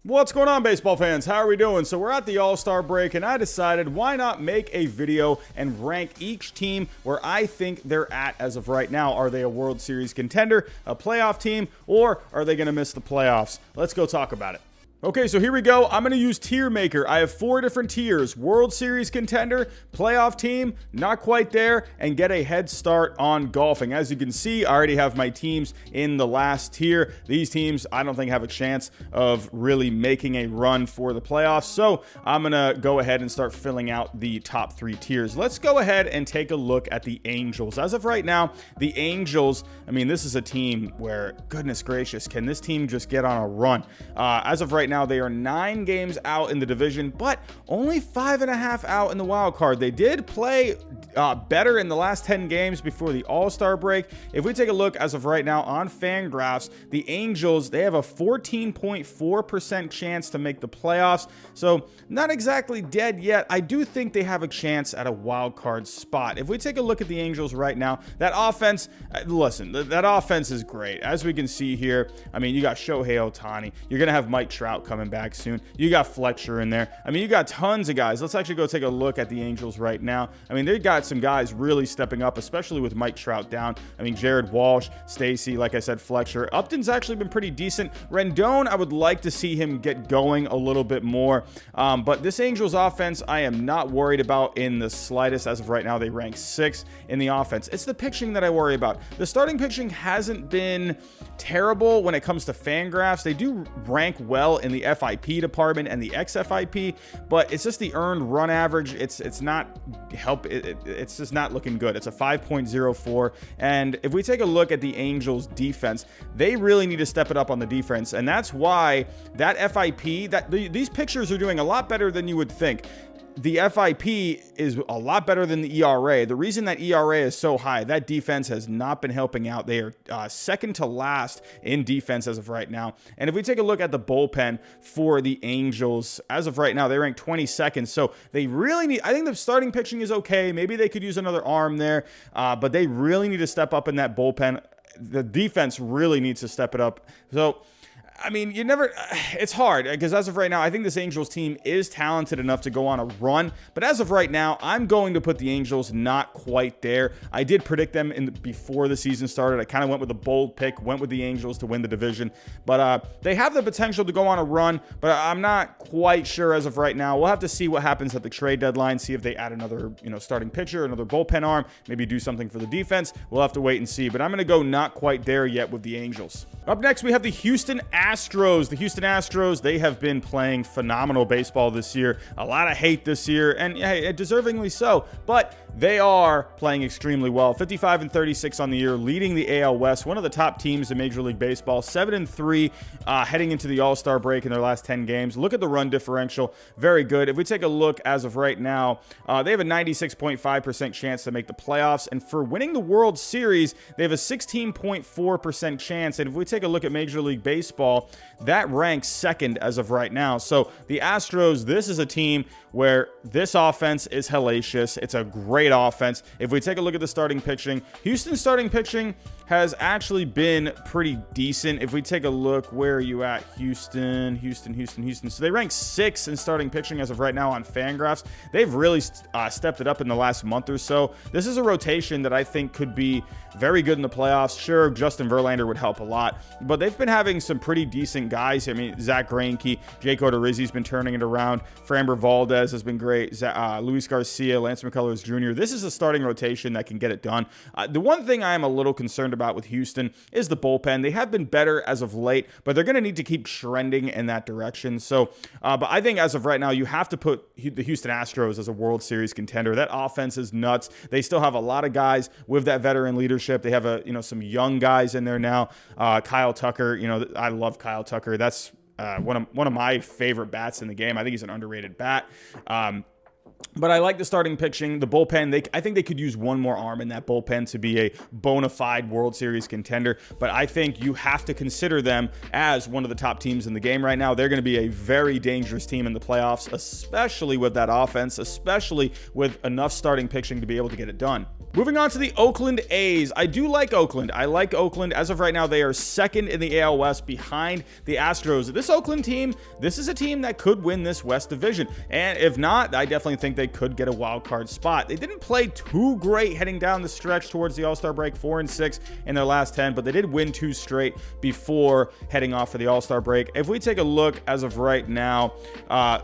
What's going on, baseball fans? How are we doing? So we're at the All Star Break, and I decided why not make a video and rank each team where I think they're at as of right now. Are they a World Series contender, a playoff team, or are they going to miss the playoffs? Let's go talk about it. Okay, so here we go. I'm going to use Tier Maker. I have 4 different tiers: World Series contender, playoff team, not quite there, and get a head start on golfing. As you can see, I already have my teams in the last tier. These teams, I don't think have a chance of really making a run for the playoffs, so I'm going to go ahead and start filling out the top 3 tiers. Let's go ahead and take a look at the Angels. As of right now, the Angels, I mean, this is a team where, goodness gracious, can this team just get on a run? As of right now, they are 9 games out in the division, but only 5.5 out in the wild card. They did play better in the last 10 games before the All Star break. If we take a look as of right now on FanGraphs, the Angels, they have a 14.4% chance to make the playoffs, so not exactly dead yet. I do think they have a chance at a wild card spot. If we take a look at the Angels right now, that offense, listen, that offense is great. As we can see here, I mean, you got Shohei Ohtani, you're gonna have Mike Trout coming back soon. You got Fletcher in there. I mean, you got tons of guys. Let's actually go take a look at the Angels right now. I mean, they got some guys really stepping up, especially with Mike Trout down. I mean, Jared Walsh, Stacy, like I said, Fletcher. Upton's actually been pretty decent. Rendon, I would like to see him get going a little bit more. But this Angels offense, I am not worried about in the slightest. As of right now, they rank 6th in the offense. It's the pitching that I worry about. The starting pitching hasn't been terrible when it comes to FanGraphs. They do rank well in the FIP department and the XFIP, but it's just the earned run average. It's not it's just not looking good. It's a 5.04. And if we take a look at the Angels defense, they really need to step it up on the defense. And that's why that FIP, these pictures are doing a lot better than you would think. The FIP is a lot better than the ERA. The reason that ERA is so high, that defense has not been helping out. They are second to last in defense as of right now. And if we take a look at the bullpen for the Angels, as of right now, they rank 22nd. So they really need, I think the starting pitching is okay. Maybe they could use another arm there, but they really need to step up in that bullpen. The defense really needs to step it up. So, I mean, it's hard because as of right now, I think this Angels team is talented enough to go on a run. But as of right now, I'm going to put the Angels not quite there. I did predict them before the season started. I kind of went with a bold pick, went with the Angels to win the division. But they have the potential to go on a run, but I'm not quite sure as of right now. We'll have to see what happens at the trade deadline, see if they add another starting pitcher, another bullpen arm, maybe do something for the defense. We'll have to wait and see. But I'm going to go not quite there yet with the Angels. Up next, we have the Houston Astros. The Houston Astros, they have been playing phenomenal baseball this year. A lot of hate this year, and yeah, deservingly so. But they are playing extremely well. 55-36 on the year, leading the AL West. One of the top teams in Major League Baseball. 7-3 heading into the All Star break in their last 10 games. Look at the run differential. Very good. If we take a look as of right now, they have a 96.5% chance to make the playoffs. And for winning the World Series, they have a 16.4% chance. And if we take a look at Major League Baseball, that ranks 2nd as of right now. So the Astros, this is a team where this offense is hellacious. It's a great offense. If we take a look at the starting pitching, Houston's starting pitching has actually been pretty decent. If we take a look, where are you at? Houston. So they rank 6th in starting pitching as of right now on FanGraphs. They've really stepped it up in the last month or so. This is a rotation that I think could be very good in the playoffs. Sure, Justin Verlander would help a lot, but they've been having some pretty decent guys. I mean, Zach Greinke, Jake Odorizzi's been turning it around. Framber Valdez has been great. Luis Garcia, Lance McCullers Jr. This is a starting rotation that can get it done. The one thing I am a little concerned about with Houston is the bullpen. They have been better as of late, but they're going to need to keep trending in that direction. So, but I think as of right now, you have to put the Houston Astros as a World Series contender. That offense is nuts. They still have a lot of guys with that veteran leadership. They have some young guys in there now. Kyle Tucker, I love Kyle Tucker. That's one of my favorite bats in the game. I think he's an underrated bat. But I like the starting pitching, the bullpen. I think they could use one more arm in that bullpen to be a bona fide World Series contender. But I think you have to consider them as one of the top teams in the game right now. They're going to be a very dangerous team in the playoffs, especially with that offense, especially with enough starting pitching to be able to get it done. Moving on to the Oakland A's. I do like Oakland. I like Oakland. As of right now, they are second in the AL West behind the Astros. This Oakland team, this is a team that could win this West division. And if not, I definitely think they could get a wild card spot. They didn't play too great heading down the stretch towards the All Star break, 4-6 in their last 10, but they did win 2 straight before heading off for the All Star break. If we take a look as of right now,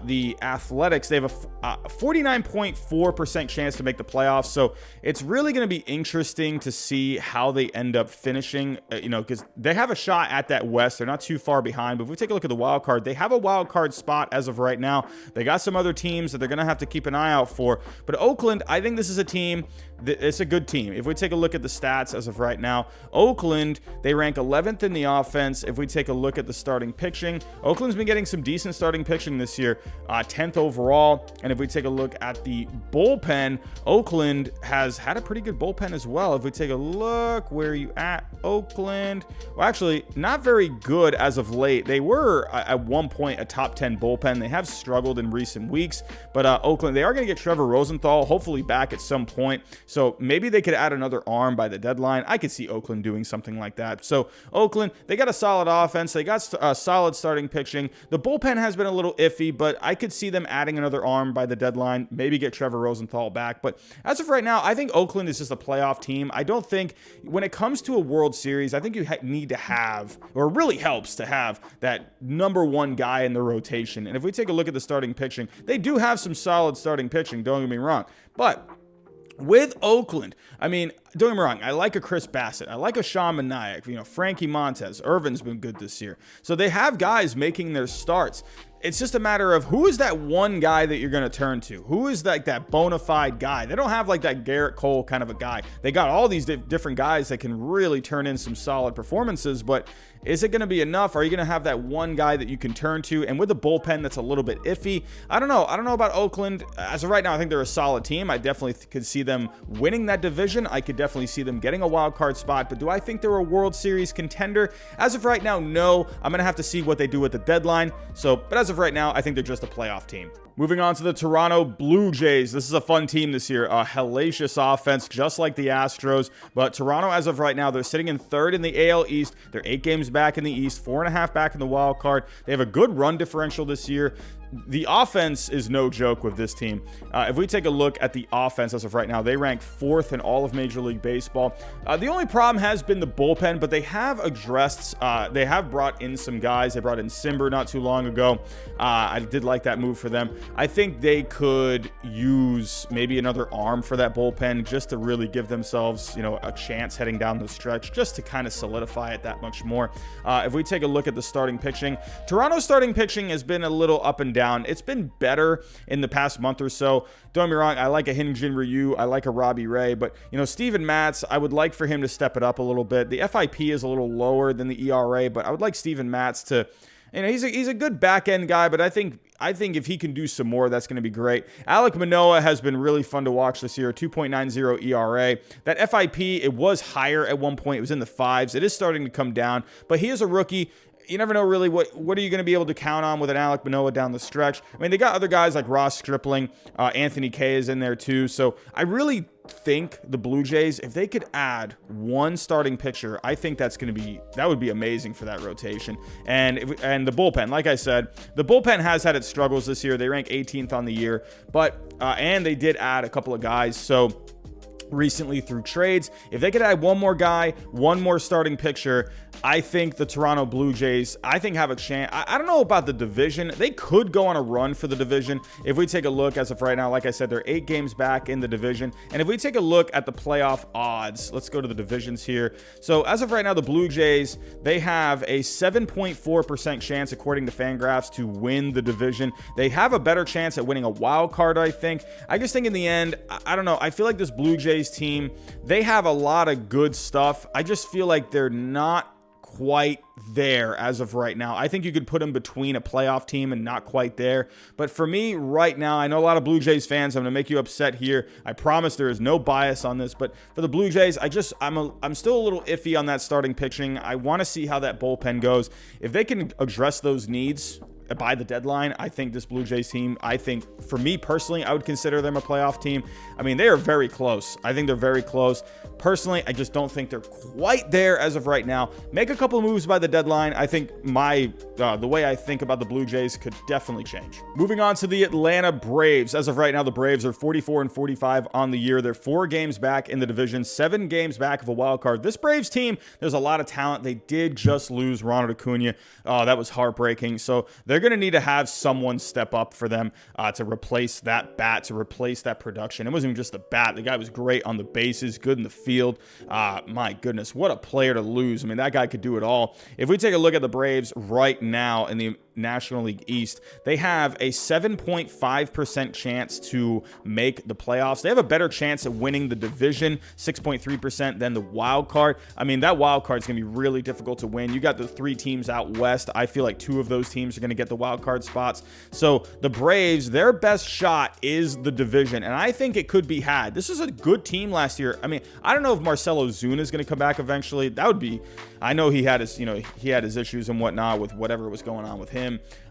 the Athletics, they have a 49.4% chance to make the playoffs. So it's really going to be interesting to see how they end up finishing, because they have a shot at that West. They're not too far behind. But if we take a look at the wild card, they have a wild card spot as of right now. They got some other teams that they're going to have to keep an eye out for. But Oakland, I think this is a team it's a good team. If we take a look at the stats as of right now, Oakland, they rank 11th in the offense. If we take a look at the starting pitching, Oakland's been getting some decent starting pitching this year, 10th overall. And if we take a look at the bullpen, Oakland has had a pretty good bullpen as well. If we take a look, where are you at, Oakland? Well, actually, not very good as of late. They were at one point a top 10 bullpen. They have struggled in recent weeks, but Oakland, they are going to get Trevor Rosenthal hopefully back at some point. So maybe they could add another arm by the deadline. I could see Oakland doing something like that. So Oakland, they got a solid offense. They got solid starting pitching. The bullpen has been a little iffy, but I could see them adding another arm by the deadline, maybe get Trevor Rosenthal back. But as of right now, I think Oakland is just a playoff team. I don't think when it comes to a World Series, I think you need to have, or it really helps to have, that number one guy in the rotation. And if we take a look at the starting pitching, they do have some solid starting pitching, don't get me wrong. But with Oakland, I mean, don't get me wrong, I like a Chris Bassett. I like a Sean Manaea. Frankie Montez. Irvin's been good this year. So they have guys making their starts. It's just a matter of who is that one guy that you're going to turn to? Who is that bona fide guy? They don't have like that Garrett Cole kind of a guy. They got all these different guys that can really turn in some solid performances, but is it going to be enough? Are you going to have that one guy that you can turn to? And with a bullpen that's a little bit iffy, I don't know. I don't know about Oakland. As of right now, I think they're a solid team. I definitely could see them winning that division. I could definitely see them getting a wild card spot, but do I think they're a World Series contender? As of right now, no. I'm going to have to see what they do at the deadline. But as of right now, I think they're just a playoff team. Moving on to the Toronto Blue Jays. This is a fun team this year. A hellacious offense, just like the Astros. But Toronto, as of right now, they're sitting in third in the AL East. They're 8 games back in the East, 4.5 back in the wild card. They have a good run differential this year. The offense is no joke with this team. If we take a look at the offense as of right now, they rank 4th in all of Major League Baseball. The only problem has been the bullpen, but they have addressed, they have brought in some guys. They brought in Simber not too long ago. I did like that move for them. I think they could use maybe another arm for that bullpen just to really give themselves, a chance heading down the stretch, just to kind of solidify it that much more. If we take a look at the starting pitching, Toronto's starting pitching has been a little up and down. It's been better in the past month or so. Don't get me wrong, I like a Hyun-Jin Ryu, I like a Robbie Ray, but Steven Matz, I would like for him to step it up a little bit. The FIP is a little lower than the ERA, but I would like Steven Matz to, he's a good back end guy, but I think if he can do some more, that's going to be great. Alek Manoah has been really fun to watch this year, 2.90 ERA. That FIP, it was higher at one point. It was in the 5s. It is starting to come down, but he is a rookie. You never know really what are you going to be able to count on with an Alek Manoah down the stretch. I mean, they got other guys like Ross Stripling, Anthony Kay is in there too. So I really think the Blue Jays, if they could add one starting pitcher, I think that would be amazing for that rotation. And the bullpen, like I said, the bullpen has had its struggles this year. They rank 18th on the year, but and they did add a couple of guys. So recently through trades, if they could add one more guy, one more starting pitcher, I think the Toronto Blue Jays, have a chance. I don't know about the division. They could go on a run for the division. If we take a look as of right now, like I said, they're 8 games back in the division. And if we take a look at the playoff odds, let's go to the divisions here. So as of right now, the Blue Jays, they have a 7.4% chance, according to Fangraphs, to win the division. They have a better chance at winning a wild card, I think. I just think in the end, I don't know. I feel like this Blue Jays team, they have a lot of good stuff. I just feel like they're not quite there as of right now. I think you could put them between a playoff team and not quite there. But for me right now, I know a lot of Blue Jays fans, I'm going to make you upset here. I promise there is no bias on this, but for the Blue Jays, I'm still a little iffy on that starting pitching. I want to see how that bullpen goes. If they can address those needs by the deadline, I think this Blue Jays team, for me personally, I would consider them a playoff team. I mean, they are very close. I think they're very close. Personally, I just don't think they're quite there as of right now. Make a couple of moves by the deadline. I think the way I think about the Blue Jays could definitely change. Moving on to the Atlanta Braves. As of right now, the Braves are 44-45 on the year. They're 4 games back in the division, 7 games back of a wild card. This Braves team, there's a lot of talent. They did just lose Ronald Acuna. That was heartbreaking. So they're going to need to have someone step up for them to replace that bat, to replace that production. It wasn't even just the bat. The guy was great on the bases, good in the field. My goodness, what a player to lose. I mean, that guy could do it all. If we take a look at the Braves right now in the National League East, they have a 7.5% chance to make the playoffs. They have a better chance of winning the division, 6.3%, than the wild card. I mean, that wild card is going to be really difficult to win. You got the 3 teams out west. I feel like 2 of those teams are going to get the wild card spots. So the Braves, their best shot is the division, and I think it could be had. This is a good team last year. I mean, I don't know if Marcell Ozuna is going to come back eventually. That would be, I know he had his issues and whatnot with whatever was going on with him.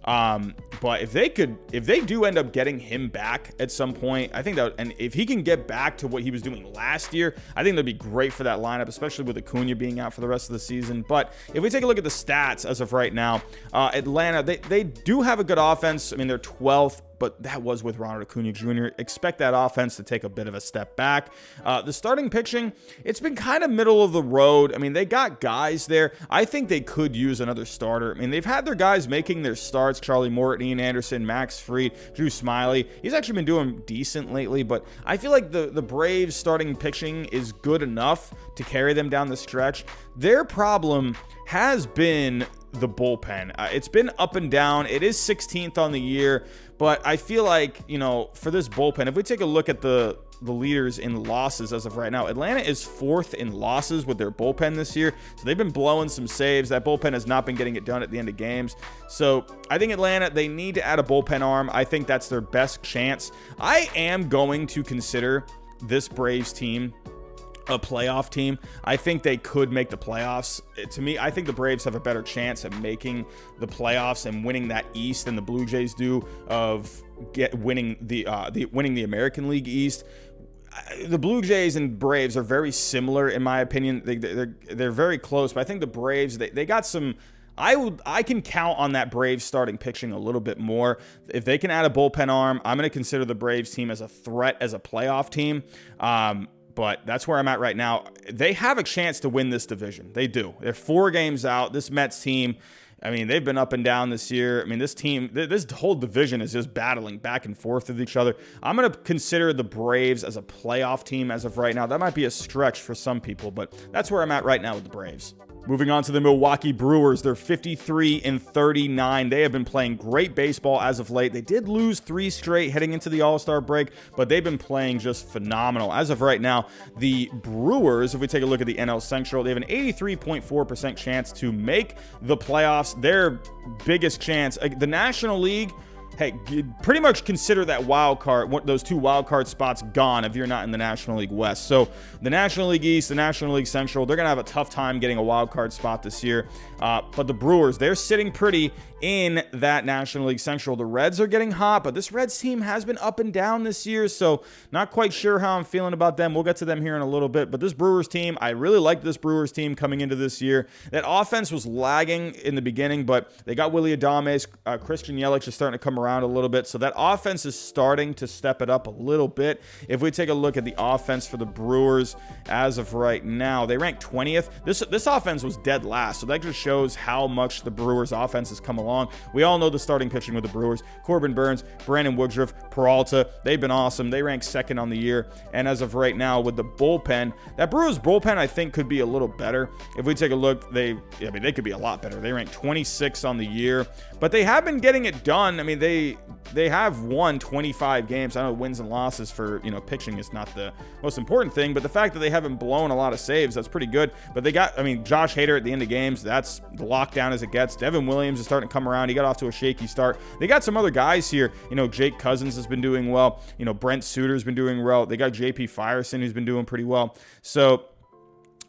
But if they do end up getting him back at some point, I think that, and if he can get back to what he was doing last year, I think that'd be great for that lineup, especially with Acuna being out for the rest of the season. But if we take a look at the stats as of right now, Atlanta, they do have a good offense. I mean, they're 12th, but that was with Ronald Acuna Jr. Expect that offense to take a bit of a step back. The starting pitching, it's been kind of middle of the road. I mean, they got guys there. I think they could use another starter. I mean, they've had their guys making their starts: Charlie Morton, Ian Anderson, Max Fried, Drew Smyly. He's actually been doing decent lately, but I feel like the Braves starting pitching is good enough to carry them down the stretch. Their problem has been the bullpen. It's been up and down. It is 16th on the year, but I feel like, for this bullpen, if we take a look at the leaders in losses as of right now, Atlanta is 4th in losses with their bullpen this year. So they've been blowing some saves. That bullpen has not been getting it done at the end of games. So I think Atlanta, they need to add a bullpen arm. I think that's their best chance. I am going to consider this Braves team a playoff team. I think they could make the playoffs. To me, I think the Braves have a better chance at making the playoffs and winning that East than the Blue Jays do of winning the American League East. The Blue Jays and Braves are very similar in my opinion. They're very close, but I think the Braves, they got some. I can count on that Braves starting pitching a little bit more. If they can add a bullpen arm, I'm going to consider the Braves team as a threat, as a playoff team. But that's where I'm at right now. They have a chance to win this division. They do. They're 4 games out. This Mets team, I mean, they've been up and down this year. I mean, this team, this whole division is just battling back and forth with each other. I'm going to consider the Braves as a playoff team as of right now. That might be a stretch for some people, but that's where I'm at right now with the Braves. Moving on to the Milwaukee Brewers, they're 53-39. They have been playing great baseball as of late. They did lose 3 straight heading into the All Star break, but they've been playing just phenomenal. As of right now, the Brewers, if we take a look at the NL Central, they have an 83.4% chance to make the playoffs. Their biggest chance, the National League, hey, pretty much consider that wild card, those 2 wild card spots gone if you're not in the National League West. So the National League East, the National League Central, they're going to have a tough time getting a wild card spot this year. But the Brewers, they're sitting pretty in that National League Central. The Reds are getting hot, but this Reds team has been up and down this year, so not quite sure how I'm feeling about them. We'll get to them here in a little bit, but this Brewers team, I really liked this Brewers team coming into this year. That offense was lagging in the beginning, but they got Willie Adames. Christian Yelich is starting to come around a little bit, so that offense is starting to step it up a little bit. If we take a look at the offense for the Brewers as of right now, they rank 20th. This offense was dead last, so that just shows how much the Brewers offense has come along. We all know the starting pitching with the Brewers: Corbin Burns, Brandon Woodruff, Peralta. They've been awesome. They rank 2nd on the year, and as of right now with the bullpen, that Brewers bullpen I think could be a little better. If we take a look, they could be a lot better. They rank 26 on the year, but they have been getting it done. I mean, they have won 25 games. I know wins and losses for, pitching is not the most important thing, but the fact that they haven't blown a lot of saves, that's pretty good. But they got, Josh Hader at the end of games, that's the lockdown as it gets. Devin Williams is starting to come around. He got off to a shaky start. They got some other guys here. Jake Cousins has been doing well. Brent Suter's been doing well. They got JP Firestone, who's been doing pretty well. So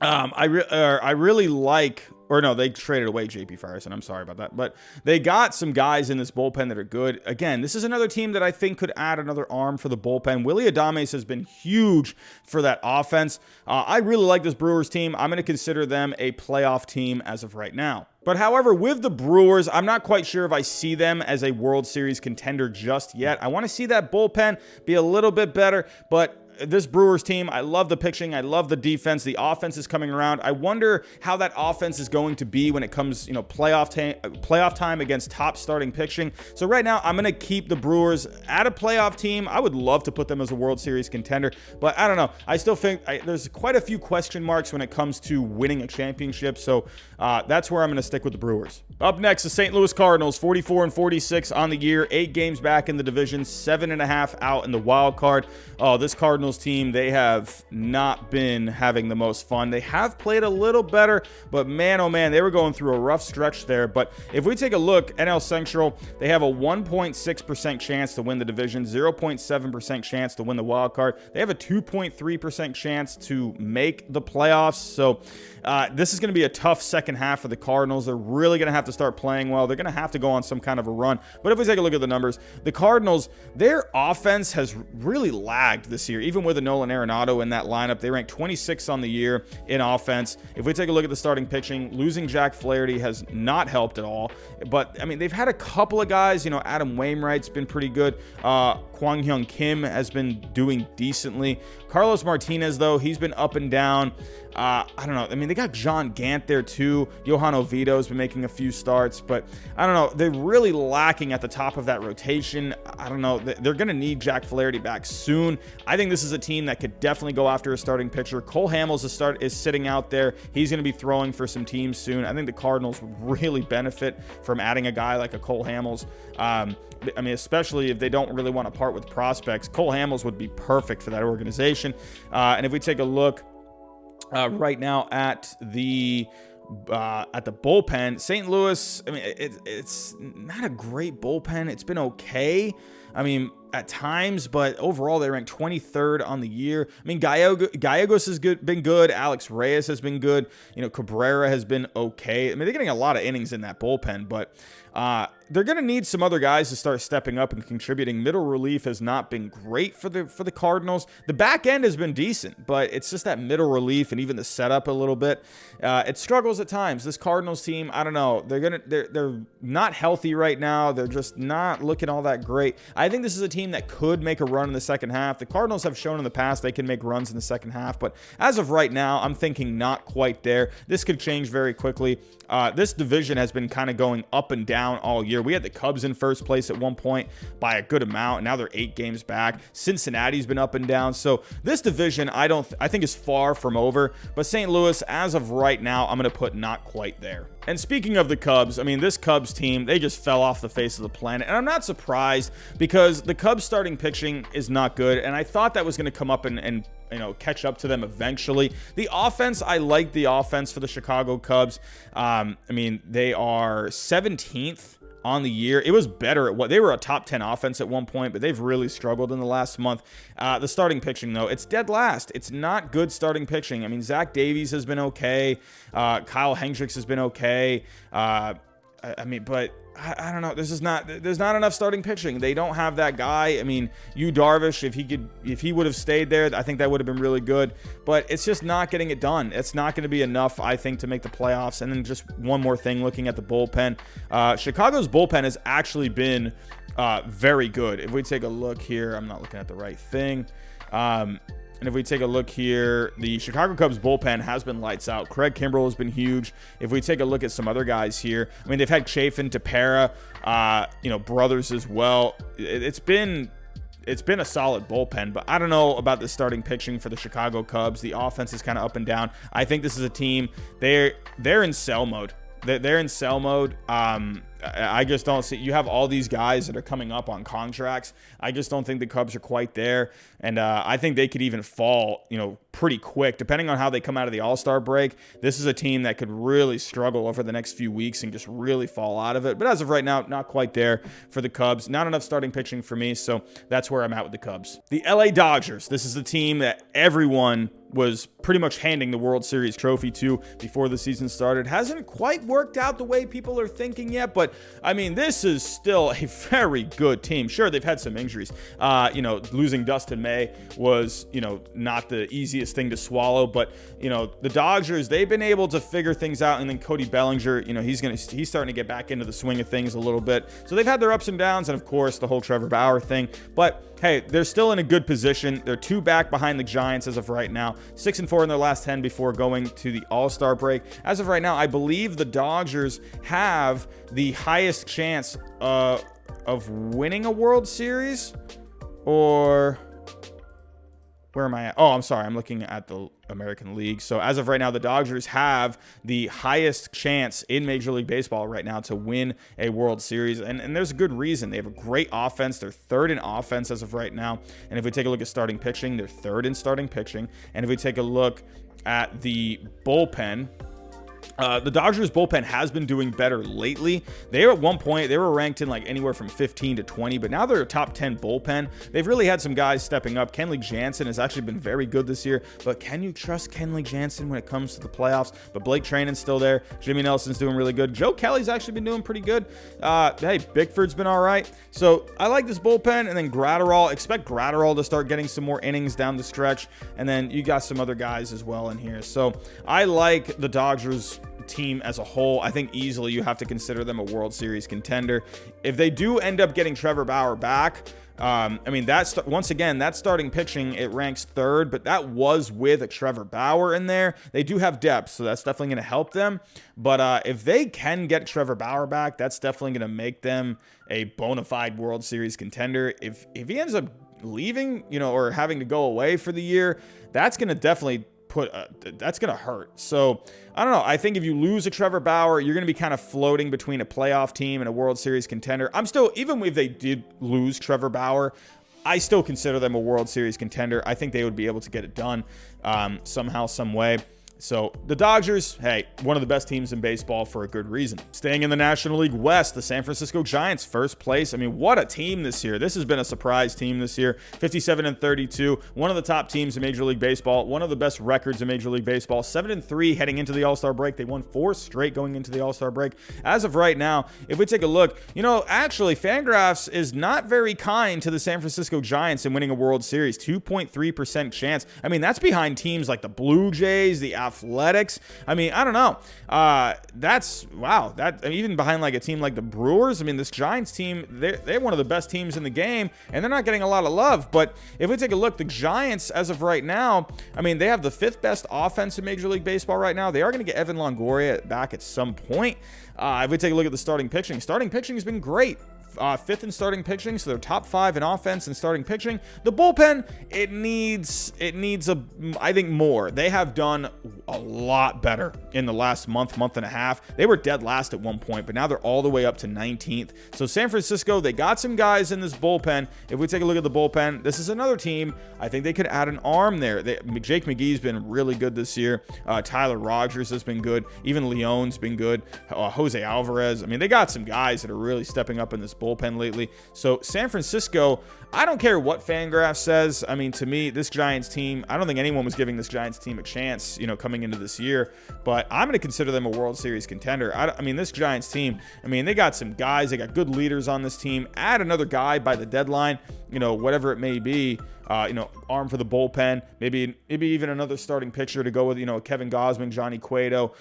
I really like, or no, they traded away JP Firestone. I'm sorry about that. But they got some guys in this bullpen that are good. Again, this is another team that I think could add another arm for the bullpen. Willy Adames has been huge for that offense. I really like this Brewers team. I'm going to consider them a playoff team as of right now. But however, with the Brewers, I'm not quite sure if I see them as a World Series contender just yet. I want to see that bullpen be a little bit better, but this Brewers team, I love the pitching. I love the defense. The offense is coming around. I wonder how that offense is going to be when it comes, playoff time against top starting pitching. So right now, I'm going to keep the Brewers at a playoff team. I would love to put them as a World Series contender, but I don't know. I still think there's quite a few question marks when it comes to winning a championship. So that's where I'm going to stick with the Brewers. Up next, the St. Louis Cardinals, 44-46 on the year, 8 games back in the division, 7.5 out in the wild card. Oh, this Cardinals team, they have not been having the most fun. They have played a little better, but man, oh man, they were going through a rough stretch there. But if we take a look, NL Central, they have a 1.6% chance to win the division, 0.7% chance to win the wild card. They have a 2.3% chance to make the playoffs. So this is going to be a tough second half for the Cardinals. They're really going to have to start playing well. They're going to have to go on some kind of a run. But if we take a look at the numbers, the Cardinals, their offense has really lagged this year. Even with a Nolan Arenado in that lineup, they ranked 26th on the year in offense. If we take a look at the starting pitching, losing Jack Flaherty has not helped at all. But, they've had a couple of guys. Adam Wainwright's been pretty good. Kwang Hyun Kim has been doing decently. Carlos Martinez, though, he's been up and down. I don't know. They got John Gant there too. Johan Oviedo's been making a few starts, but I don't know. They're really lacking at the top of that rotation. I don't know. They're going to need Jack Flaherty back soon. I think this is a team that could definitely go after a starting pitcher. Cole Hamels is sitting out there. He's going to be throwing for some teams soon. I think the Cardinals would really benefit from adding a guy like a Cole Hamels. Especially if they don't really want to part with prospects. Cole Hamels would be perfect for that organization. And if we take a look right now at the bullpen, St. Louis, it's not a great bullpen. It's been okay. At times, but overall they ranked 23rd on the year. Gallegos has been good. Alex Reyes has been good. Cabrera has been okay. They're getting a lot of innings in that bullpen, but they're going to need some other guys to start stepping up and contributing. Middle relief has not been great for the Cardinals. The back end has been decent, but it's just that middle relief and even the setup a little bit. It struggles at times. This Cardinals team, I don't know. They're not healthy right now. They're just not looking all that great. I think this is a team that could make a run in the second half. The Cardinals have shown in the past they can make runs in the second half, but as of right now, I'm thinking not quite there. This could change very quickly. This division has been kind of going up and down all year. We had the Cubs in first place at one point by a good amount, and now they're 8 games back. Cincinnati's been up and down. So this division, I think is far from over. But St. Louis, as of right now, I'm going to put not quite there. And speaking of the Cubs, this Cubs team, they just fell off the face of the planet. And I'm not surprised because the Cubs starting pitching is not good. And I thought that was going to come up and catch up to them eventually. The offense, I like the offense for the Chicago Cubs. They are 17th on the year. It was better at what they were a top 10 offense at one point, but they've really struggled in the last month. The starting pitching, though, it's dead last. It's not good starting pitching. Zach Davies has been okay. Kyle Hendricks has been okay. But I don't know. There's not enough starting pitching. They don't have that guy. Yu Darvish, if he would have stayed there, I think that would have been really good. But it's just not getting it done. It's not going to be enough, I think, to make the playoffs. And then just one more thing, looking at the bullpen, Chicago's bullpen has actually been very good. If we take a look here, I'm not looking at the right thing. And if we take a look here, the Chicago Cubs bullpen has been lights out. Craig Kimbrell has been huge. If we take a look at some other guys here, they've had Chafin, Tepera, Brothers as well. It's been a solid bullpen, but I don't know about the starting pitching for the Chicago Cubs. The offense is kind of up and down. I think this is a team, they're in sell mode. They're in sell mode. I just don't see. You have all these guys that are coming up on contracts. I just don't think the Cubs are quite there, and I think they could even fall, pretty quick, depending on how they come out of the All Star break. This is a team that could really struggle over the next few weeks and just really fall out of it. But as of right now, not quite there for the Cubs. Not enough starting pitching for me, so that's where I'm at with the Cubs. The LA Dodgers. This is the team that everyone was pretty much handing the World Series trophy to before the season started. Hasn't quite worked out the way people are thinking yet, but I mean, this is still a very good team. Sure, they've had some injuries. Losing Dustin May was, not the easiest thing to swallow, but the Dodgers, they've been able to figure things out, and then Cody Bellinger, he's starting to get back into the swing of things a little bit. So they've had their ups and downs, and of course the whole Trevor Bauer thing, but hey, they're still in a good position. They're 2 back behind the Giants as of right now. 6-4 in their last 10 before going to the All Star break. As of right now, I believe the Dodgers have the highest chance of winning a World Series. Or where am I at? Oh, I'm sorry. I'm looking at the American League. So as of right now, the Dodgers have the highest chance in Major League Baseball right now to win a World Series. And there's a good reason. They have a great offense. They're 3rd in offense as of right now. And if we take a look at starting pitching, they're 3rd in starting pitching. And if we take a look at the bullpen, the Dodgers bullpen has been doing better lately. They were at one point, they were ranked in like anywhere from 15 to 20, but now they're a top 10 bullpen. They've really had some guys stepping up. Kenley Jansen has actually been very good this year, but can you trust Kenley Jansen when it comes to the playoffs? But Blake Trainen's still there. Jimmy Nelson's doing really good. Joe Kelly's actually been doing pretty good. Hey, Bickford's been all right. So I like this bullpen, and then Gratterall. Expect Gratterall to start getting some more innings down the stretch, and then you got some other guys as well in here. So I like the Dodgers team as a whole. I think easily you have to consider them a World Series contender. If they do end up getting Trevor Bauer back, once again, that starting pitching, it ranks 3rd, but that was with a Trevor Bauer in there. They do have depth, so that's definitely going to help them. But if they can get Trevor Bauer back, that's definitely going to make them a bona fide World Series contender. If he ends up leaving, or having to go away for the year, that's going to definitely that's going to hurt. So I don't know. I think if you lose a Trevor Bauer, you're going to be kind of floating between a playoff team and a World Series contender. Even if they did lose Trevor Bauer, I still consider them a World Series contender. I think they would be able to get it done somehow, some way. So the Dodgers, hey, one of the best teams in baseball for a good reason. Staying in the National League West, the San Francisco Giants, 1st place. I mean, what a team this year. This has been a surprise team this year. 57-32, one of the top teams in Major League Baseball, one of the best records in Major League Baseball. 7-3 heading into the All Star break. They won 4 straight going into the All Star break. As of right now, if we take a look, actually, Fangraphs is not very kind to the San Francisco Giants in winning a World Series. 2.3% chance. I mean, that's behind teams like the Blue Jays, the Athletics. I mean, I don't know. Even behind like a team like the Brewers. I mean, this Giants team, they're one of the best teams in the game, and they're not getting a lot of love. But if we take a look, the Giants, as of right now, I mean, they have the 5th best offense in Major League Baseball right now. They are going to get Evan Longoria back at some point. If we take a look at the starting pitching has been great. 5th in starting pitching, so they're top 5 in offense and starting pitching. The bullpen, it needs I think more. They have done a lot better in the last month and a half. They were dead last at one point, but now they're all the way up to 19th. So San Francisco, they got some guys in this bullpen. If we take a look at the bullpen, this is another team. I think they could add an arm there. Jake McGee's been really good this year. Tyler Rogers has been good. Even Leon's been good. Jose Alvarez. I mean, they got some guys that are really stepping up in this bullpen lately. So San Francisco, I don't care what Fangraphs says. I mean, to me, this Giants team, I don't think anyone was giving this Giants team a chance, coming into this year, but I'm going to consider them a World Series contender. I mean, this Giants team, I mean, they got some guys, they got good leaders on this team. Add another guy by the deadline, whatever it may be. Arm for the bullpen, maybe even another starting pitcher to go with, Kevin Gausman, Johnny Cueto,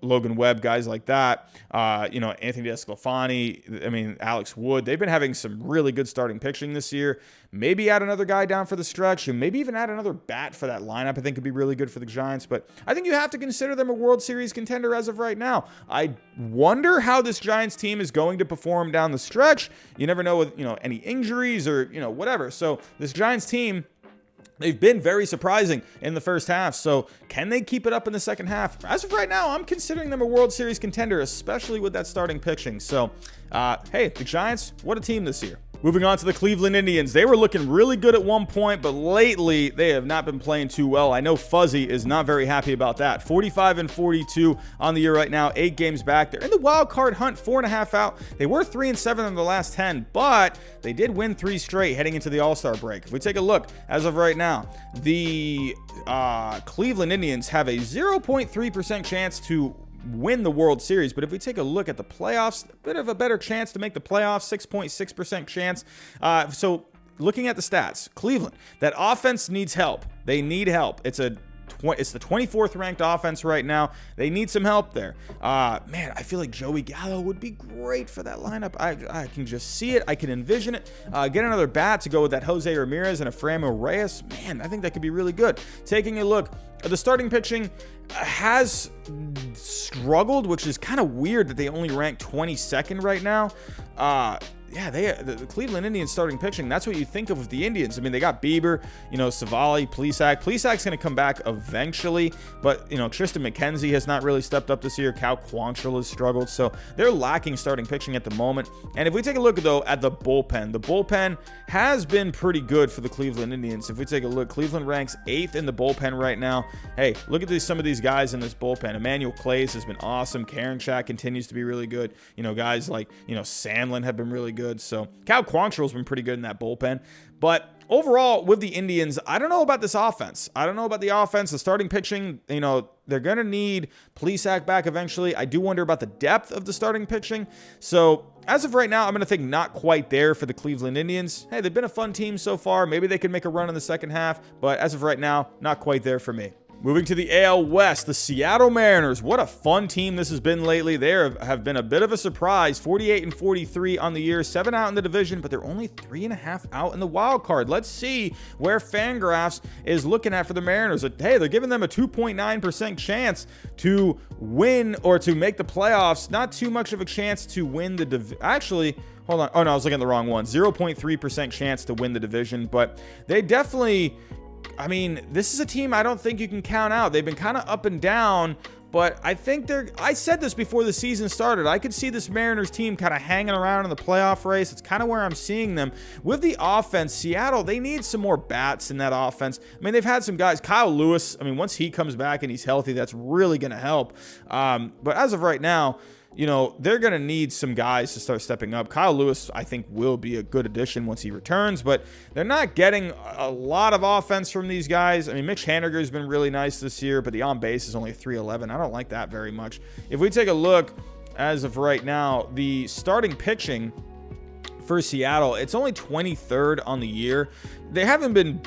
Logan Webb, guys like that, Anthony Desclafani, I mean, Alex Wood. They've been having some really good starting pitching this year. Maybe add another guy down for the stretch, and maybe even add another bat for that lineup. I think could be really good for the Giants, but I think you have to consider them a World Series contender as of right now. I wonder how this Giants team is going to perform down the stretch. You never know with, any injuries or, whatever. So this Giants team, they've been very surprising in the first half. So can they keep it up in the second half? As of right now, I'm considering them a World Series contender, especially with that starting pitching. So, hey, the Giants, what a team this year. Moving on to the Cleveland Indians. They were looking really good at one point, but lately they have not been playing too well. I know Fuzzy is not very happy about that. 45-42 on the year right now, 8 games back. They're in the wild card hunt, 4.5 out. They were 3-7 in the last 10, but they did win 3 straight heading into the All Star break. If we take a look, as of right now, the Cleveland Indians have a 0.3% chance to win the World Series. But if we take a look at the playoffs, a bit of a better chance to make the playoffs, 6.6% chance. So looking at the stats, Cleveland, that offense needs help. They need help. It's the 24th ranked offense right now. They need some help there. Man, I feel like Joey Gallo would be great for that lineup. I can just see it. I can envision it. Get another bat to go with that Jose Ramirez and Efraim Reyes. Man, I think that could be really good. Taking a look, the starting pitching has struggled, which is kind of weird that they only rank 22nd right now. Yeah, the Cleveland Indians starting pitching, that's what you think of with the Indians. I mean, they got Bieber, Savali, Plesac. Plesac's going to come back eventually, but, Tristan McKenzie has not really stepped up this year. Cal Quantrill has struggled, so they're lacking starting pitching at the moment. And if we take a look, though, at the bullpen has been pretty good for the Cleveland Indians. If we take a look, Cleveland ranks 8th in the bullpen right now. Hey, look at some of these guys in this bullpen. Emmanuel Clays has been awesome. Karinchak continues to be really good. Guys like, Sandlin have been really good. So Cal Quantrill's been pretty good in that bullpen. But overall, with the Indians, I don't know about this offense. I don't know about the offense. The starting pitching, they're going to need Plesac back eventually. I do wonder about the depth of the starting pitching. So as of right now, I'm going to think not quite there for the Cleveland Indians. Hey, they've been a fun team so far. Maybe they could make a run in the second half. But as of right now, not quite there for me. Moving to the AL West, the Seattle Mariners. What a fun team this has been lately. They have been a bit of a surprise. 48-43 on the year, 7 out in the division, but they're only 3.5 out in the wild card. Let's see where Fangraphs is looking at for the Mariners. Hey, they're giving them a 2.9% chance to win or to make the playoffs. Not too much of a chance to win the division. Actually, hold on. Oh, no, I was looking at the wrong one. 0.3% chance to win the division, but they definitely... I mean, this is a team I don't think you can count out. They've been kind of up and down, but I think I said this before the season started. I could see this Mariners team kind of hanging around in the playoff race. It's kind of where I'm seeing them. With the offense, Seattle, they need some more bats in that offense. I mean, they've had some guys. Kyle Lewis, I mean, once he comes back and he's healthy, that's really going to help. But as of right now, they're going to need some guys to start stepping up. Kyle Lewis, I think, will be a good addition once he returns, but they're not getting a lot of offense from these guys. I mean, Mitch Haniger has been really nice this year, but the on-base is only 311. I don't like that very much. If we take a look, as of right now, the starting pitching for Seattle, it's only 23rd on the year. They haven't been,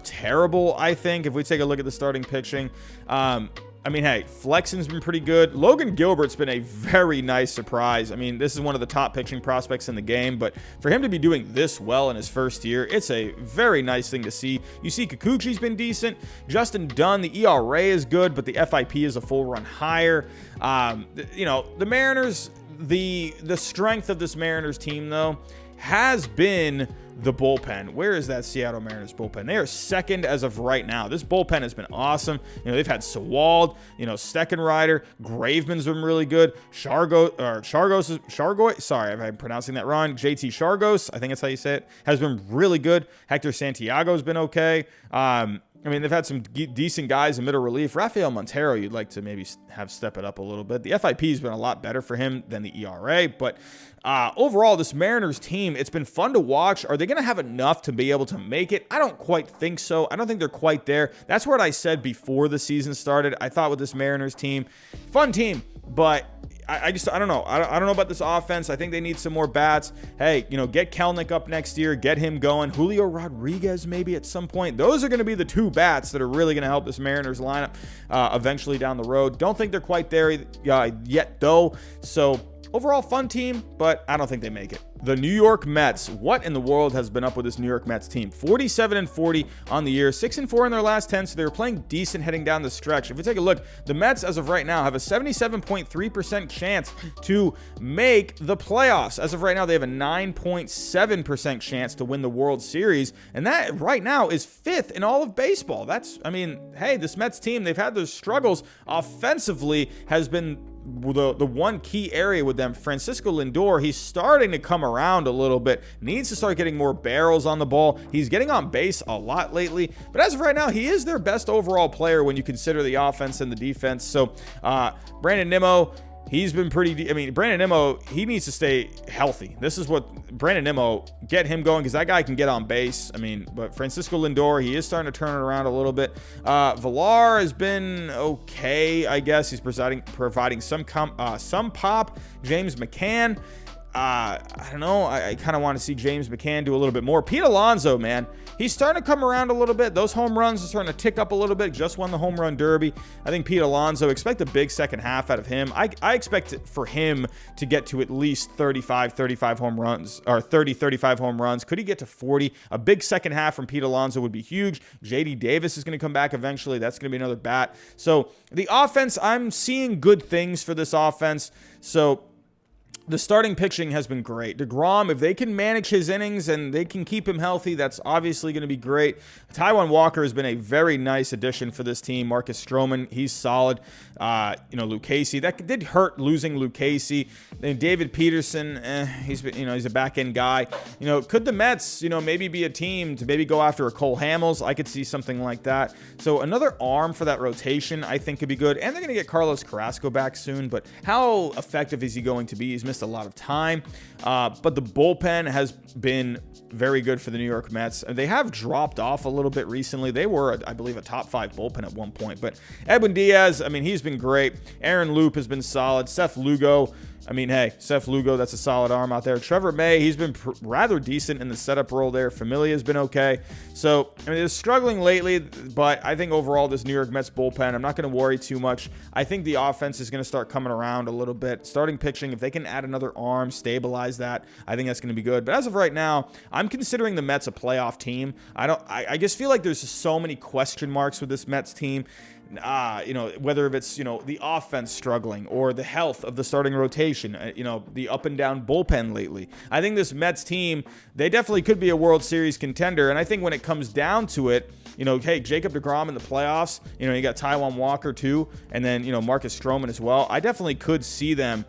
terrible, I think, if we take a look at the starting pitching. I mean, hey, Flexen's been pretty good. Logan Gilbert's been a very nice surprise. I mean, this is one of the top pitching prospects in the game, but for him to be doing this well in his first year, it's a very nice thing to see. You see Kikuchi's been decent. Justin Dunn, the ERA is good, but the FIP is a full run higher. The Mariners, the strength of this Mariners team, though, has been the bullpen. Where is that Seattle Mariners bullpen? They are second as of right now. This bullpen has been awesome. They've had Sewald, Steckenrider, Graveman's been really good. Shargos, sorry if I'm pronouncing that wrong. JT Shargos, I think that's how you say it, has been really good. Hector Santiago's been okay. I mean, they've had some decent guys in middle relief. Rafael Montero, you'd like to maybe have step it up a little bit. The FIP has been a lot better for him than the ERA. But overall, this Mariners team, it's been fun to watch. Are they going to have enough to be able to make it? I don't quite think so. I don't think they're quite there. That's what I said before the season started. I thought with this Mariners team, fun team, but I don't know. I don't know about this offense. I think they need some more bats. Hey, get Kelnick up next year. Get him going. Julio Rodriguez maybe at some point. Those are going to be the 2 bats that are really going to help this Mariners lineup eventually down the road. Don't think they're quite there yet, though. So overall fun team, but I don't think they make it. The New York Mets. What in the world has been up with this New York Mets team? 47-40 on the year, 6-4 in their last 10, so they were playing decent heading down the stretch. If we take a look, the Mets, as of right now, have a 77.3% chance to make the playoffs. As of right now, they have a 9.7% chance to win the World Series, and that right now is 5th in all of baseball. That's, I mean, hey, this Mets team, they've had those struggles offensively, has been the one key area with them. Francisco Lindor, he's starting to come around a little bit, needs to start getting more barrels on the ball. He's getting on base a lot lately, but as of right now, he is their best overall player when you consider the offense and the defense. So Brandon Nimmo, he's been pretty, I mean, Brandon Nimmo, he needs to stay healthy. This is what Brandon Nimmo, get him going, because that guy can get on base. I mean, but Francisco Lindor, he is starting to turn it around a little bit. Villar has been okay, I guess. He's providing some pop. James McCann, I don't know. I kind of want to see James McCann do a little bit more. Pete Alonso, man, he's starting to come around a little bit. Those home runs are starting to tick up a little bit. Just won the home run derby. I think Pete Alonso, expect a big second half out of him. I expect for him to get to at least 35 home runs, or 35 home runs. Could he get to 40? A big second half from Pete Alonso would be huge. JD Davis is going to come back eventually. That's going to be another bat. So the offense, I'm seeing good things for this offense. So the starting pitching has been great. DeGrom, if they can manage his innings and they can keep him healthy, that's obviously going to be great. Taijuan Walker has been a very nice addition for this team. Marcus Stroman, he's solid. Luke Casey, that did hurt losing Luke Casey. Then David Peterson, he's a back end guy. Could the Mets, maybe be a team to maybe go after a Cole Hamels? I could see something like that. So another arm for that rotation, I think, could be good. And they're going to get Carlos Carrasco back soon. But how effective is he going to be? He's missed a lot of time. But the bullpen has been very good for the New York Mets. They have dropped off a little bit recently. They were, I believe, a top 5 bullpen at one point. But Edwin Diaz, I mean, he's been great. Aaron Loop has been solid. Seth Lugo, I mean, hey, Seth Lugo, that's a solid arm out there. Trevor May, he's been rather decent in the setup role there. Familia has been okay. So, I mean, they're struggling lately, but I think overall this New York Mets bullpen, I'm not going to worry too much. I think the offense is going to start coming around a little bit. Starting pitching, if they can add another arm, stabilize that, I think that's going to be good. But as of right now, I'm considering the Mets a playoff team. I just feel like there's just so many question marks with this Mets team. Whether it's, the offense struggling or the health of the starting rotation, the up and down bullpen lately. I think this Mets team, they definitely could be a World Series contender. And I think when it comes down to it, hey, Jacob deGrom in the playoffs, you got Taijuan Walker too, and then, Marcus Stroman as well. I definitely could see them,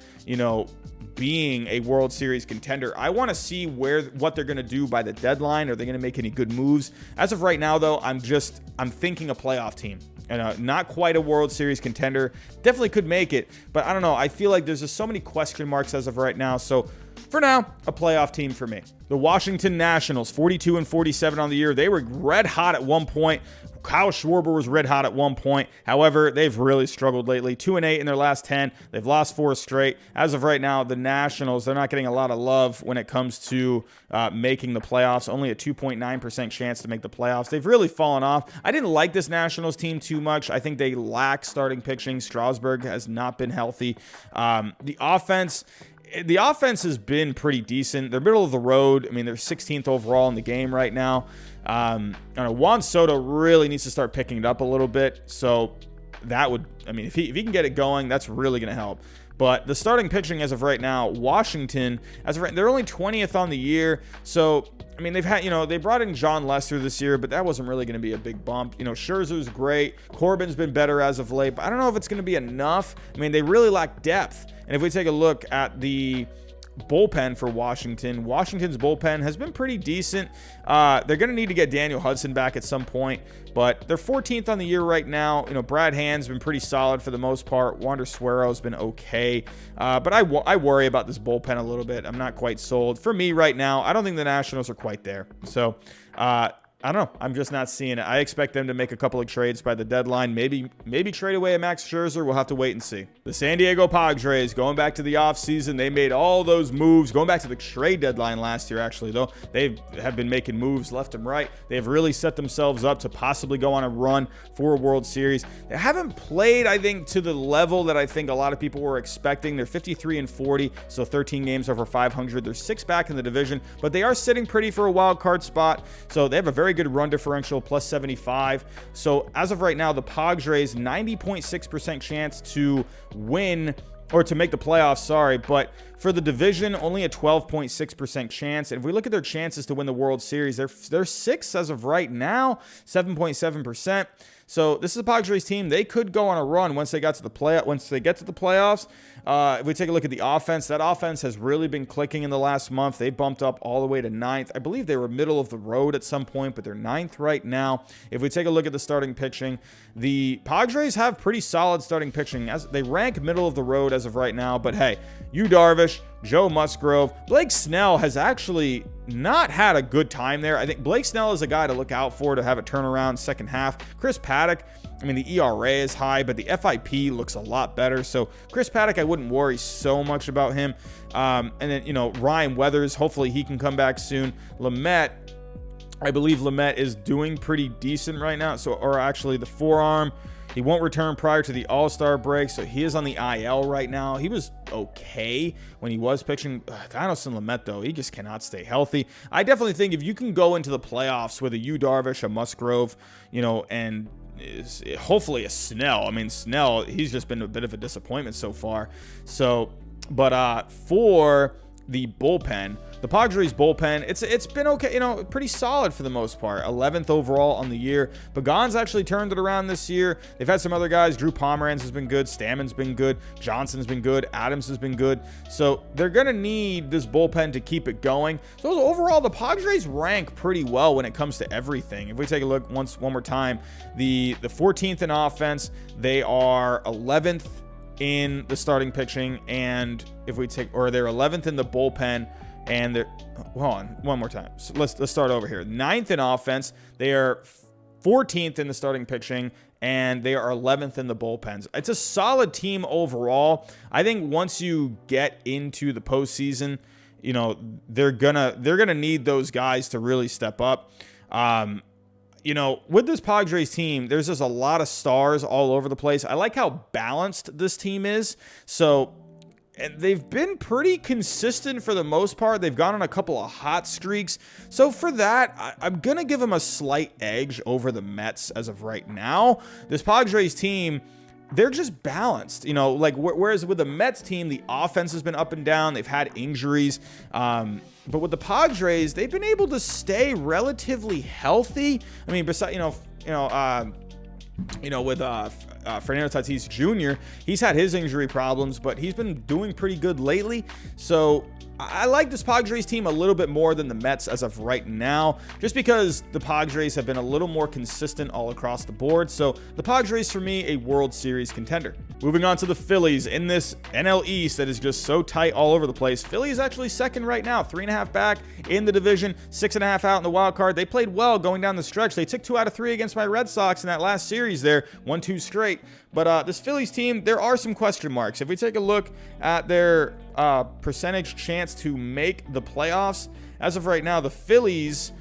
being a World Series contender. I want to see what they're going to do by the deadline. Are they going to make any good moves? As of right now, though, I'm thinking a playoff team. And not quite a World Series contender. Definitely could make it, but I don't know. I feel like there's just so many question marks as of right now. So for now, a playoff team for me. The Washington Nationals, 42-47 on the year. They were red hot at one point. Kyle Schwarber was red hot at one point. However, they've really struggled lately. 2-8 in their last 10. They've lost 4 straight. As of right now, the Nationals, they're not getting a lot of love when it comes to making the playoffs. Only a 2.9% chance to make the playoffs. They've really fallen off. I didn't like this Nationals team too much. I think they lack starting pitching. Strasburg has not been healthy. The offense has been pretty decent. They're middle of the road. I mean, they're 16th overall in the game right now. I don't know, Juan Soto really needs to start picking it up a little bit. So that would, I mean, if he can get it going, that's really going to help. But the starting pitching as of right now, Washington, they're only 20th on the year. So, I mean, they've had, they brought in John Lester this year, but that wasn't really going to be a big bump. Scherzer's great. Corbin's been better as of late, but I don't know if it's going to be enough. I mean, they really lack depth. And if we take a look at the bullpen for Washington's bullpen has been pretty decent. They're going to need to get Daniel Hudson back at some point, but they're 14th on the year right now. Brad Hand's been pretty solid for the most part. Wander Suero's been okay, but I worry about this bullpen a little bit. I'm not quite sold. For me right now, I don't think the Nationals are quite there. So, I don't know. I'm just not seeing it. I expect them to make a couple of trades by the deadline. Maybe trade away a Max Scherzer. We'll have to wait and see. The San Diego Padres, going back to the offseason, they made all those moves. Going back to the trade deadline last year, actually, though, they have been making moves left and right. They've really set themselves up to possibly go on a run for a World Series. They haven't played, I think, to the level that I think a lot of people were expecting. They're 53-40, so 13 games over 500. They're 6 back in the division, but they are sitting pretty for a wild card spot. So they have a very good run differential, plus 75. So as of right now, the Padres, 90.6% chance to win or to make the playoffs, sorry, but for the division, only a 12.6% chance. And if we look at their chances to win the World Series, they're 6th as of right now, 7.7%. So this is a Padres team. They could go on a run once they get to the playoffs. If we take a look at the offense, that offense has really been clicking in the last month. They bumped up all the way to 9th. I believe they were middle of the road at some point, but they're 9th right now. If we take a look at the starting pitching, the Padres have pretty solid starting pitching. As they rank middle of the road as of right now, but hey, Yu Darvish, Joe Musgrove, Blake Snell has actually not had a good time there. I think Blake Snell is a guy to look out for to have a turnaround second half. Chris Paddock, I mean, the ERA is high, but the FIP looks a lot better. So Chris Paddock, I wouldn't worry so much about him. And then, Ryan Weathers, hopefully he can come back soon. Lamet, I believe Lamet is doing pretty decent right now. Or actually the forearm, he won't return prior to the All Star break, so he is on the IL right now. He was okay when he was pitching. Dinelson Lamet, though, he just cannot stay healthy. I definitely think if you can go into the playoffs with a Yu Darvish, a Musgrove, and hopefully a Snell. I mean, Snell, he's just been a bit of a disappointment so far. So, but for the bullpen, the Padres bullpen, it's been okay, pretty solid for the most part. 11th overall on the year. Pagan's actually turned it around this year. They've had some other guys. Drew Pomeranz has been good. Stammen's been good. Johnson's been good. Adams has been good. So they're going to need this bullpen to keep it going. So overall, the Padres rank pretty well when it comes to everything. If we take a look one more time, the 14th in offense, they are 11th in the starting pitching, and they're 11th in the bullpen, and they're hold on one more time. So let's start over here. 9th in offense, they are 14th in the starting pitching, and they are 11th in the bullpens. It's a solid team overall. I think once you get into the postseason, they're gonna need those guys to really step up. With this Padres team, there's just a lot of stars all over the place. I like how balanced this team is. So, and they've been pretty consistent for the most part. They've gone on a couple of hot streaks. So for that, I'm going to give them a slight edge over the Mets as of right now. This Padres team, they're just balanced, whereas with the Mets team, the offense has been up and down. They've had injuries. But with the Padres, they've been able to stay relatively healthy. I mean, besides, with Fernando Tatis Jr., he's had his injury problems, but he's been doing pretty good lately. So I like this Padres team a little bit more than the Mets as of right now, just because the Padres have been a little more consistent all across the board. So the Padres, for me, a World Series contender. Moving on to the Phillies in this NL East that is just so tight all over the place. Philly is actually second right now, 3.5 back in the division, 6.5 out in the wild card. They played well going down the stretch. They took 2 out of 3 against my Red Sox in that last series there, 1-2 straight. But this Phillies team, there are some question marks. If we take a look at their percentage chance to make the playoffs, as of right now, the Phillies,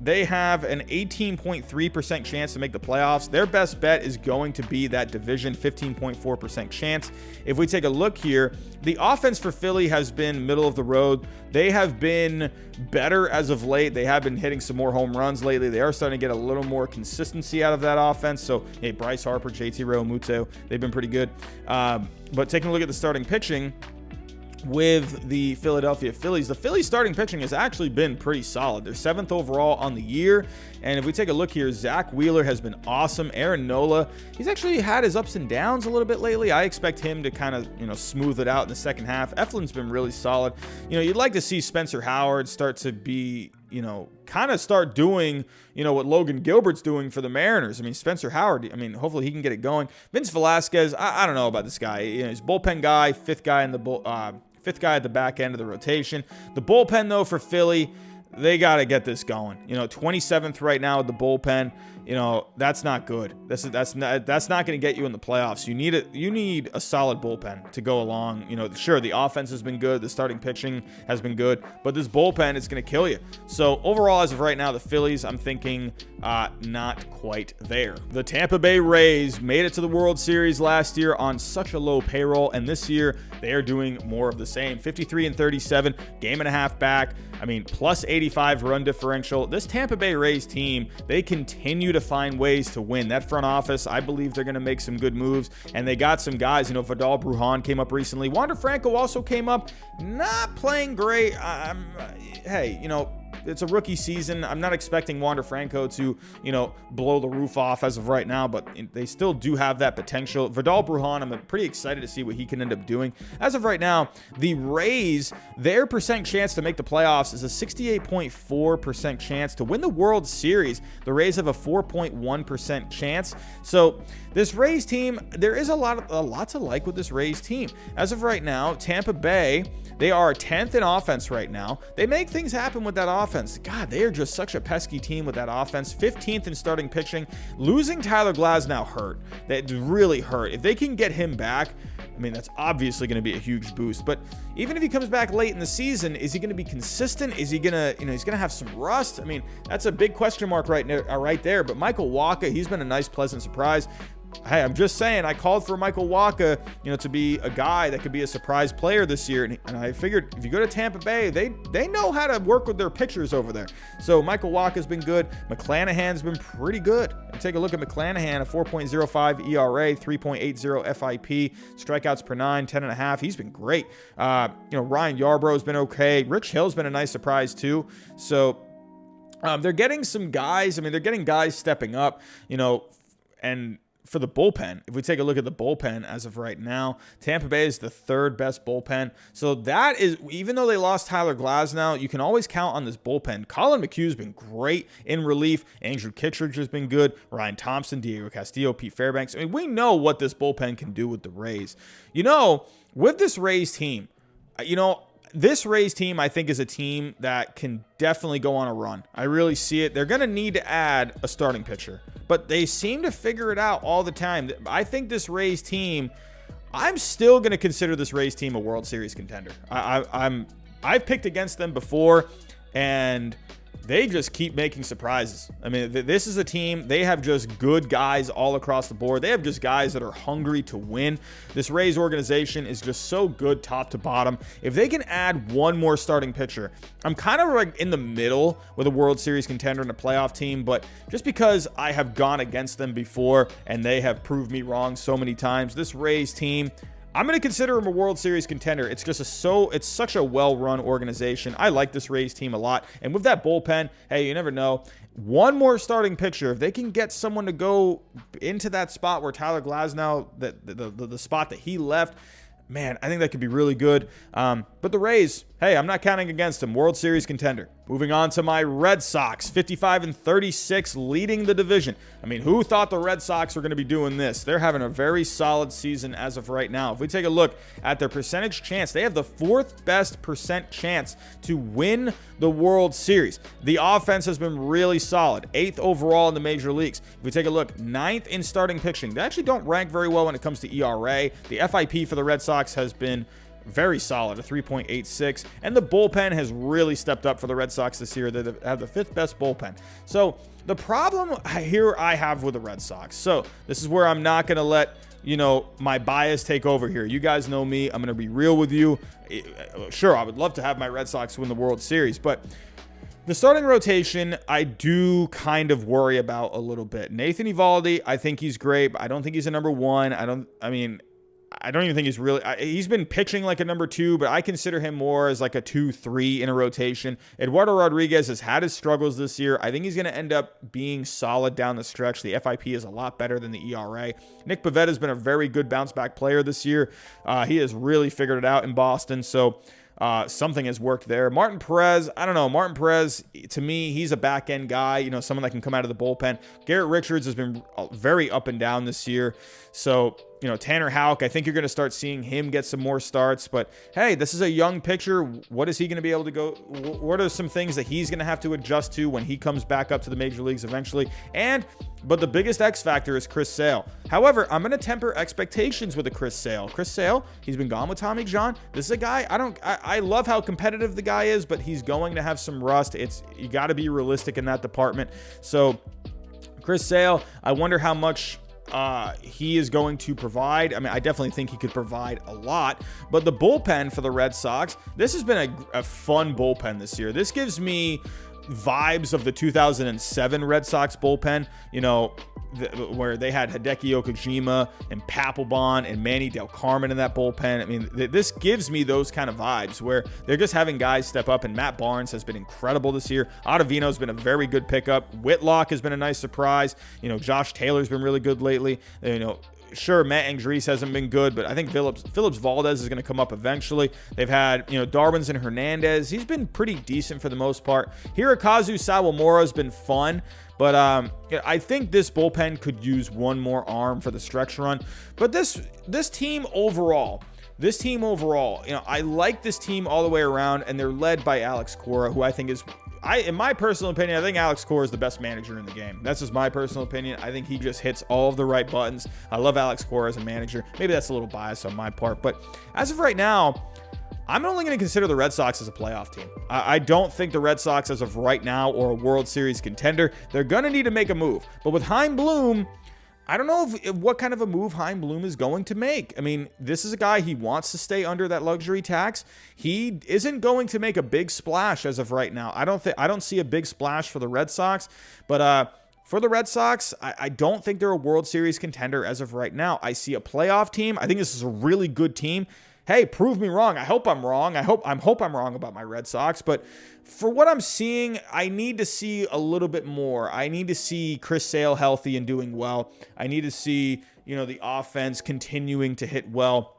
they have an 18.3% chance to make the playoffs. Their best bet is going to be that division, 15.4% chance. If we take a look here, the offense for Philly has been middle of the road. They have been better as of late. They have been hitting some more home runs lately. They are starting to get a little more consistency out of that offense. So, hey, Bryce Harper, JT Realmuto, they've been pretty good. But taking a look at the starting pitching, with the Philadelphia Phillies, the Phillies starting pitching has actually been pretty solid. They're 7th overall on the year. And if we take a look here, Zach Wheeler has been awesome. Aaron Nola, he's actually had his ups and downs a little bit lately. I expect him to kind of, smooth it out in the second half. Eflin's been really solid. You'd like to see Spencer Howard start to be, kind of start doing, what Logan Gilbert's doing for the Mariners. I mean, Spencer Howard, hopefully he can get it going. Vince Velasquez, I don't know about this guy. He's a bullpen guy, fifth guy at the back end of the rotation. The bullpen, though, for Philly, they got to get this going. 27th right now with the bullpen. That's not good. That's not going to get you in the playoffs. You need a solid bullpen to go along. Sure, the offense has been good, the starting pitching has been good, but this bullpen is going to kill you. So overall, as of right now, the Phillies, I'm thinking not quite there. The Tampa Bay Rays made it to the World Series last year on such a low payroll, and this year they are doing more of the same. 53-37, game and a half back. Plus 85 run differential. This Tampa Bay Rays team, they continue to find ways to win. That front office, I believe they're going to make some good moves, and they got some guys. Vidal Brujan came up recently. Wander Franco also came up, not playing great. Hey, it's a rookie season. I'm not expecting Wander Franco to, blow the roof off as of right now, but they still do have that potential. Vidal Brujan, I'm pretty excited to see what he can end up doing. As of right now, the Rays, their percent chance to make the playoffs is a 68.4% chance. To win the World Series, the Rays have a 4.1% chance. So this Rays team, there is a lot to like with this Rays team. As of right now, Tampa Bay, they are 10th in offense right now. They make things happen with that offense. God, they are just such a pesky team with that offense. 15th in starting pitching. Losing Tyler Glasnow hurt. That really hurt. If they can get him back, that's obviously going to be a huge boost. But even if he comes back late in the season, is he going to be consistent? Is he going to, he's going to have some rust? That's a big question mark right there. But Michael Wacha, he's been a nice, pleasant surprise. Hey, I'm just saying, I called for Michael Wacha, to be a guy that could be a surprise player this year. And I figured if you go to Tampa Bay, they know how to work with their pitchers over there. So Michael Wacha's been good. McClanahan's been pretty good. Take a look at McClanahan, a 4.05 ERA, 3.80 FIP, strikeouts per 9, 10.5. He's been great. Ryan Yarbrough's been okay. Rich Hill's been a nice surprise too. So they're getting some guys. They're getting guys stepping up, and for the bullpen, if we take a look at the bullpen as of right now, Tampa Bay is the third best bullpen. So that is, even though they lost Tyler Glasnow, you can always count on this bullpen. Colin McHugh's been great in relief. Andrew Kittredge has been good. Ryan Thompson, Diego Castillo, Pete Fairbanks. We know what this bullpen can do with the Rays. With this Rays team, this Rays team, I think, is a team that can definitely go on a run. I really see it. They're going to need to add a starting pitcher, but they seem to figure it out all the time. I think this Rays team, I'm still going to consider this Rays team a World Series contender. I've picked against them before, and they just keep making surprises. This is a team, they have just good guys all across the board. They have just guys that are hungry to win. This Rays organization is just so good top to bottom. If they can add one more starting pitcher, I'm kind of like in the middle with a World Series contender and a playoff team, but just because I have gone against them before and they have proved me wrong so many times, this Rays team, I'm going to consider him a World Series contender. It's just it's such a well-run organization. I like this Rays team a lot. And with that bullpen, hey, you never know. One more starting pitcher, if they can get someone to go into that spot where Tyler Glasnow, the spot that he left, man, I think that could be really good. But the Rays, hey, I'm not counting against them. World Series contender. Moving on to my Red Sox, 55-36, leading the division. Who thought the Red Sox were going to be doing this? They're having a very solid season as of right now. If we take a look at their percentage chance, they have the fourth best percent chance to win the World Series. The offense has been really solid, 8th overall in the major leagues. If we take a look, 9th in starting pitching. They actually don't rank very well when it comes to ERA. The FIP for the Red Sox has been very solid, a 3.86, and the bullpen has really stepped up for the Red Sox this year. They have the 5th best bullpen. So the problem here I have with the Red Sox, so this is where I'm not going to let my bias take over here. You guys know me. I'm going to be real with you. Sure, I would love to have my Red Sox win the World Series, but the starting rotation, I do kind of worry about a little bit. Nathan Eovaldi, I think he's great, but I don't think he's a number one. I don't even think he's really, he's been pitching like a number 2, but I consider him more as like a 2-3 in a rotation. Eduardo Rodriguez has had his struggles this year. I think he's going to end up being solid down the stretch. The FIP is a lot better than the ERA. Nick Pivetta has been a very good bounce back player this year. He has really figured it out in Boston. So something has worked there. Martin Perez, I don't know. Martin Perez, to me, he's a back-end guy, someone that can come out of the bullpen. Garrett Richards has been very up and down this year. So Tanner Houck, I think you're going to start seeing him get some more starts. But hey, this is a young pitcher. What is he going to be able to go? What are some things that he's going to have to adjust to when he comes back up to the major leagues eventually? But the biggest X factor is Chris Sale. However, I'm going to temper expectations with a Chris Sale. Chris Sale, he's been gone with Tommy John. This is a guy, I love how competitive the guy is, but he's going to have some rust. You got to be realistic in that department. So Chris Sale, I wonder how much he is going to provide. I mean, I definitely think he could provide a lot, but the bullpen for the Red Sox, this has been a fun bullpen this year. This gives me vibes of the 2007 Red Sox bullpen, where they had Hideki Okajima and Papelbon and Manny Del Carmen in that bullpen. I mean, this gives me those kind of vibes where they're just having guys step up, and Matt Barnes has been incredible this year. Ottavino's been a very good pickup. Whitlock has been a nice surprise. Josh Taylor's been really good lately. Sure, Matt Andriese hasn't been good, but I think Phillips Valdez is going to come up eventually. They've had, Darwin's and Hernandez. He's been pretty decent for the most part. Hirokazu Sawamura has been fun, but I think this bullpen could use one more arm for the stretch run. But this team overall, I like this team all the way around, and they're led by Alex Cora, who I think is, in my personal opinion, I think Alex Cora is the best manager in the game. That's just my personal opinion. I think he just hits all of the right buttons. I love Alex Cora as a manager. Maybe that's a little bias on my part, but as of right now, I'm only going to consider the Red Sox as a playoff team. I don't think the Red Sox as of right now or a World Series contender. They're going to need to make a move. But with Chaim Bloom, I don't know what kind of a move Chaim Bloom is going to make. I mean, this is a guy, he wants to stay under that luxury tax. He isn't going to make a big splash as of right now. I don't see a big splash for the Red Sox, but for the Red Sox, I don't think they're a World Series contender as of right now. I see a playoff team. I think this is a really good team. Hey, prove me wrong. I hope I'm wrong. I hope I'm wrong about my Red Sox, but for what I'm seeing, I need to see a little bit more. I need to see Chris Sale healthy and doing well. I need to see, the offense continuing to hit well.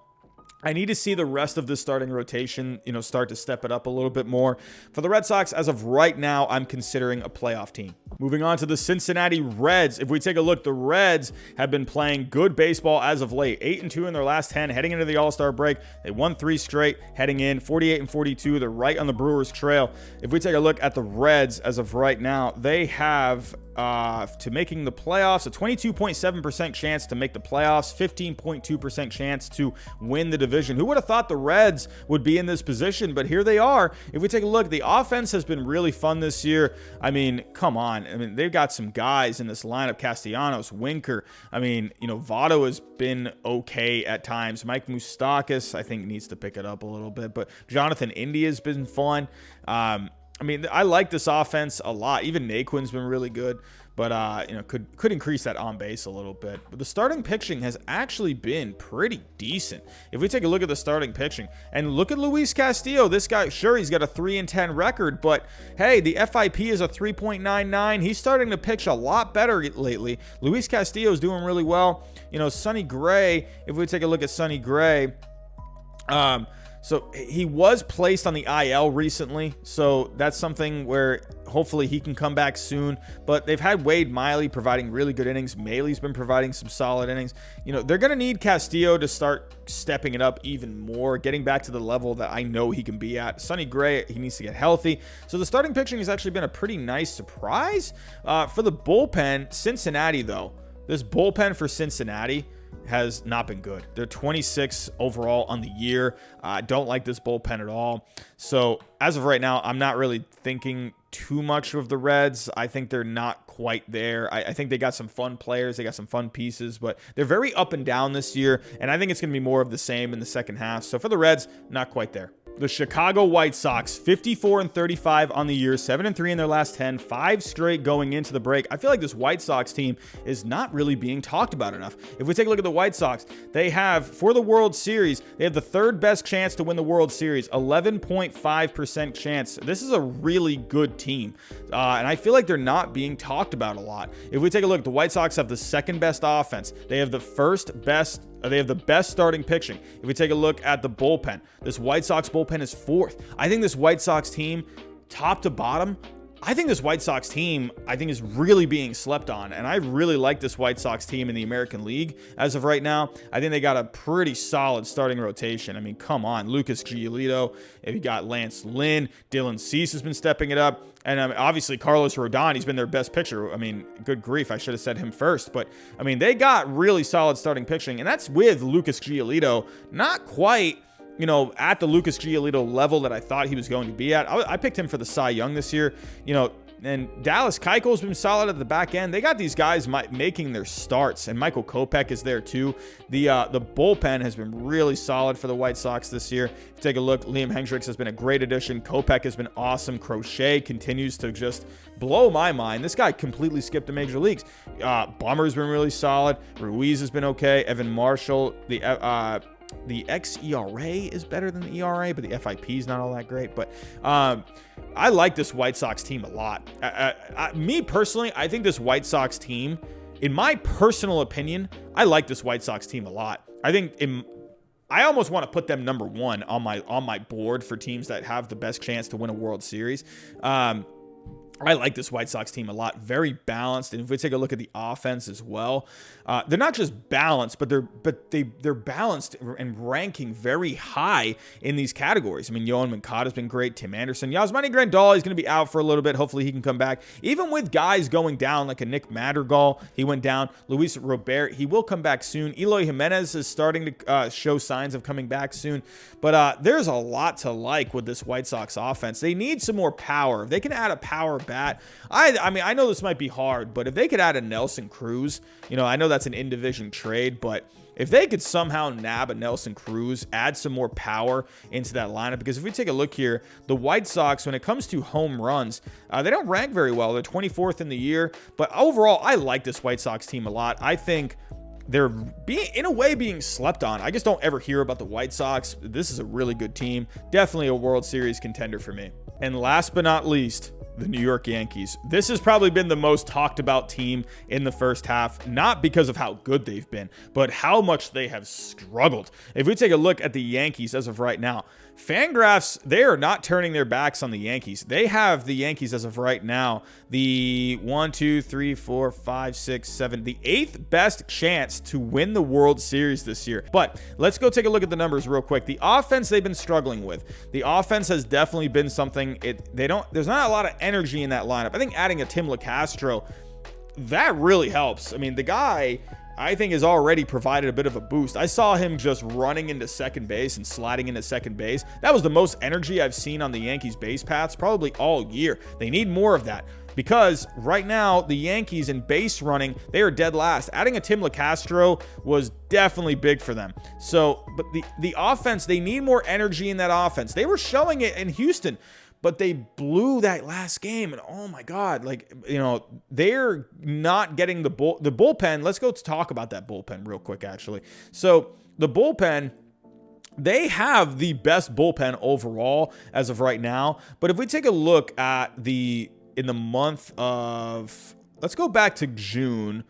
I need to see the rest of the starting rotation, start to step it up a little bit more. For the Red Sox, as of right now, I'm considering a playoff team. Moving on to the Cincinnati Reds. If we take a look, the Reds have been playing good baseball as of late. 8-2 in their last 10 heading into the All Star break. They won 3 straight heading in, 48-42. They're right on the Brewers trail. If we take a look at the Reds as of right now, they have to making the playoffs, a 22.7% chance to make the playoffs, 15.2% chance to win the division. Who would have thought the Reds would be in this position? But here they are. If we take a look, the offense has been really fun this year. I mean, come on. I mean, they've got some guys in this lineup. Castellanos, Winker. I mean, Votto has been okay at times. Mike Moustakas, I think, needs to pick it up a little bit. But Jonathan India has been fun. I mean, I like this offense a lot. Even Naquin's been really good, but could increase that on base a little bit. But the starting pitching has actually been pretty decent. If we take a look at the starting pitching and look at Luis Castillo, this guy, sure, he's got a 3-10 record, but hey, the FIP is a 3.99. He's starting to pitch a lot better lately. Luis Castillo is doing really well. Sonny Gray, if we take a look at Sonny Gray, so he was placed on the IL recently, so that's something where hopefully he can come back soon. But they've had Wade Miley providing really good innings. Maley's been providing some solid innings. They're going to need Castillo to start stepping it up even more, getting back to the level that I know he can be at. Sonny Gray, he needs to get healthy. So the starting pitching has actually been a pretty nice surprise. For the bullpen, Cincinnati, though, this bullpen for Cincinnati has not been good. They're 26 overall on the year. I don't like this bullpen at all. So as of right now, I'm not really thinking too much of the Reds. I think they're not quite there. I think they got some fun players. They got some fun pieces, but they're very up and down this year. And I think it's going to be more of the same in the second half. So for the Reds, not quite there. The Chicago White Sox, 54-35 on the year, 7-3 in their last 10, 5 straight going into the break. I feel like this White Sox team is not really being talked about enough. If we take a look at the White Sox, they have, for the World Series, they have the 3rd best chance to win the World Series, 11.5% chance. This is a really good team, and I feel like they're not being talked about a lot. If we take a look, the White Sox have the 2nd best offense. They have they have the best starting pitching. If we take a look at the bullpen, this White Sox bullpen is 4th. I think this White Sox team, top to bottom, I think this White Sox team, is really being slept on, and I really like this White Sox team in the American League as of right now. I think they got a pretty solid starting rotation. I mean, come on, Lucas Giolito, you got Lance Lynn, Dylan Cease has been stepping it up, and obviously Carlos Rodon, he's been their best pitcher. I mean, good grief, I should have said him first, but I mean, they got really solid starting pitching, and that's with Lucas Giolito, not quite at the Lucas Giolito level that I thought he was going to be at. I picked him for the Cy Young this year, and Dallas Keuchel's been solid at the back end. They got these guys making their starts, and Michael Kopech is there too. The bullpen has been really solid for the White Sox this year. If you take a look, Liam Hendricks has been a great addition. Kopech has been awesome. Crochet continues to just blow my mind. This guy completely skipped the major leagues. Bummer's been really solid. Ruiz has been okay. Evan Marshall, the xERA is better than the ERA, but the FIP is not all that great. But I like this White Sox team a lot. Me personally, I think this White Sox team, in my personal opinion, I like this White Sox team a lot. I almost want to put them number one on my board for teams that have the best chance to win a World Series. I like this White Sox team a lot. Very balanced. And if we take a look at the offense as well, they're not just balanced, but they're balanced and ranking very high in these categories. I mean, Yohan Moncada has been great. Tim Anderson. Yasmani Grandal, he's going to be out for a little bit. Hopefully he can come back. Even with guys going down like a Nick Madrigal, he went down. Luis Robert, he will come back soon. Eloy Jimenez is starting to show signs of coming back soon. But there's a lot to like with this White Sox offense. They need some more power. If they can add a power bat, I mean, I know this might be hard, but if they could add a Nelson Cruz, I know that's an in-division trade, but if they could somehow nab a Nelson Cruz, add some more power into that lineup, because if we take a look here, the White Sox, when it comes to home runs, they don't rank very well. They're 24th in the year, but overall, I like this White Sox team a lot. I think they're being slept on. I just don't ever hear about the White Sox. This is a really good team. Definitely a World Series contender for me. And last but not least, the New York Yankees. This has probably been the most talked about team in the first half, not because of how good they've been, but how much they have struggled. If we take a look at the Yankees as of right now, Fangraphs, they are not turning their backs on the Yankees. They have the Yankees as of right now, the 1, 2, 3, 4, 5, 6, 7, the 8th best chance to win the World Series this year. But let's go take a look at the numbers real quick. The offense they've been struggling with. The offense has definitely been something. There's not a lot of energy in that lineup. I think adding a Tim LeCastro, that really helps. I mean, the guy, I think, has already provided a bit of a boost. I saw him just running into second base and sliding into second base. That was the most energy I've seen on the Yankees base paths probably all year. They need more of that, because right now the Yankees in base running, they are dead last. Adding a Tim LeCastro was definitely big for them. So, but the offense, they need more energy in that offense. They were showing it in Houston, but they blew that last game, and oh my God, they're not getting the bullpen. Let's go talk about that bullpen real quick, actually. So the bullpen, they have the best bullpen overall as of right now. But if we take a look at in the month of, let's go back to June.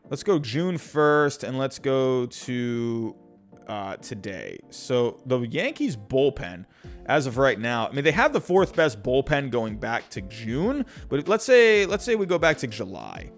Let's go June 1st, and let's go to today. So the Yankees bullpen as of right now, I mean, they have the 4th best bullpen going back to June, but let's say we go back to July.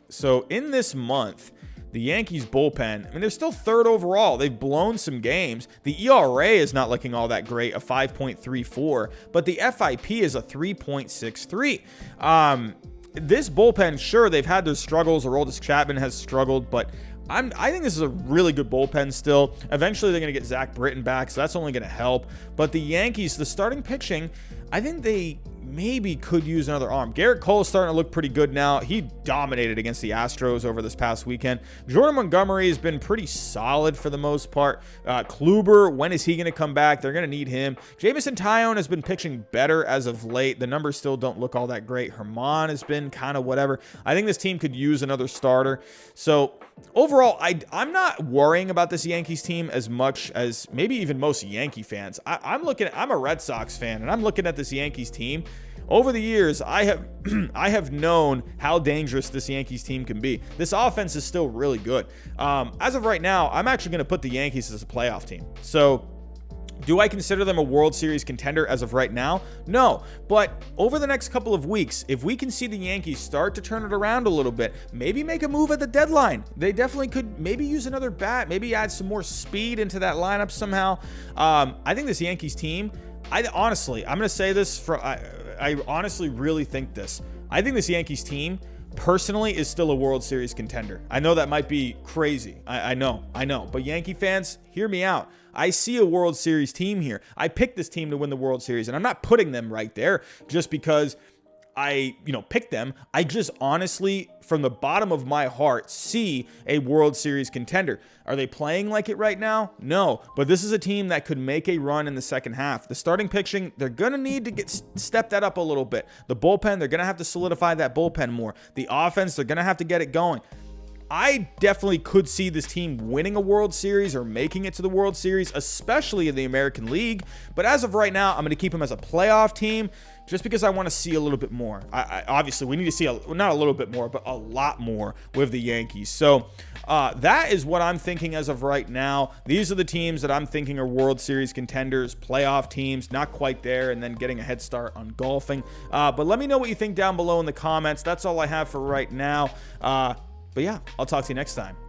So in this month, the Yankees bullpen, I mean, they're still 3rd overall. They've blown some games. The ERA is not looking all that great, a 5.34, but the FIP is a 3.63. This bullpen, sure, they've had their struggles. Aroldis Chapman has struggled, but I think this is a really good bullpen still. Eventually, they're going to get Zach Britton back, so that's only going to help. But the Yankees, the starting pitching, I think they maybe could use another arm. Garrett Cole is starting to look pretty good now. He dominated against the Astros over this past weekend. Jordan Montgomery has been pretty solid for the most part. Kluber, when is he going to come back? They're going to need him. Jameson Taillon has been pitching better as of late. The numbers still don't look all that great. Herman has been kind of whatever. I think this team could use another starter. So overall, I'm not worrying about this Yankees team as much as maybe even most Yankee fans. I'm a Red Sox fan, and I'm looking at this Yankees team. Over the years, I have known how dangerous this Yankees team can be. This offense is still really good. As of right now, I'm actually going to put the Yankees as a playoff team. So Do I consider them a World Series contender as of right now? No. But over the next couple of weeks, if we can see the Yankees start to turn it around a little bit, maybe make a move at the deadline. They definitely could maybe use another bat, maybe add some more speed into that lineup somehow. I think this Yankees team, I'm going to say this, I honestly really think this. I think this Yankees team personally is still a World Series contender. I know that might be crazy. I know. But Yankee fans, hear me out. I see a World Series team here. I picked this team to win the World Series, and I'm not putting them right there just because I, picked them. I just honestly, from the bottom of my heart, see a World Series contender. Are they playing like it right now? No, but this is a team that could make a run in the second half. The starting pitching, they're going to need to step that up a little bit. The bullpen, they're going to have to solidify that bullpen more. The offense, they're going to have to get it going. I definitely could see this team winning a World Series or making it to the World Series, especially in the American League. But as of right now, I'm going to keep them as a playoff team just because I want to see a little bit more. Obviously, we need to see not a little bit more, but a lot more with the Yankees. So that is what I'm thinking as of right now. These are the teams that I'm thinking are World Series contenders, playoff teams, not quite there, and then getting a head start on golfing. But let me know what you think down below in the comments. That's all I have for right now. But yeah, I'll talk to you next time.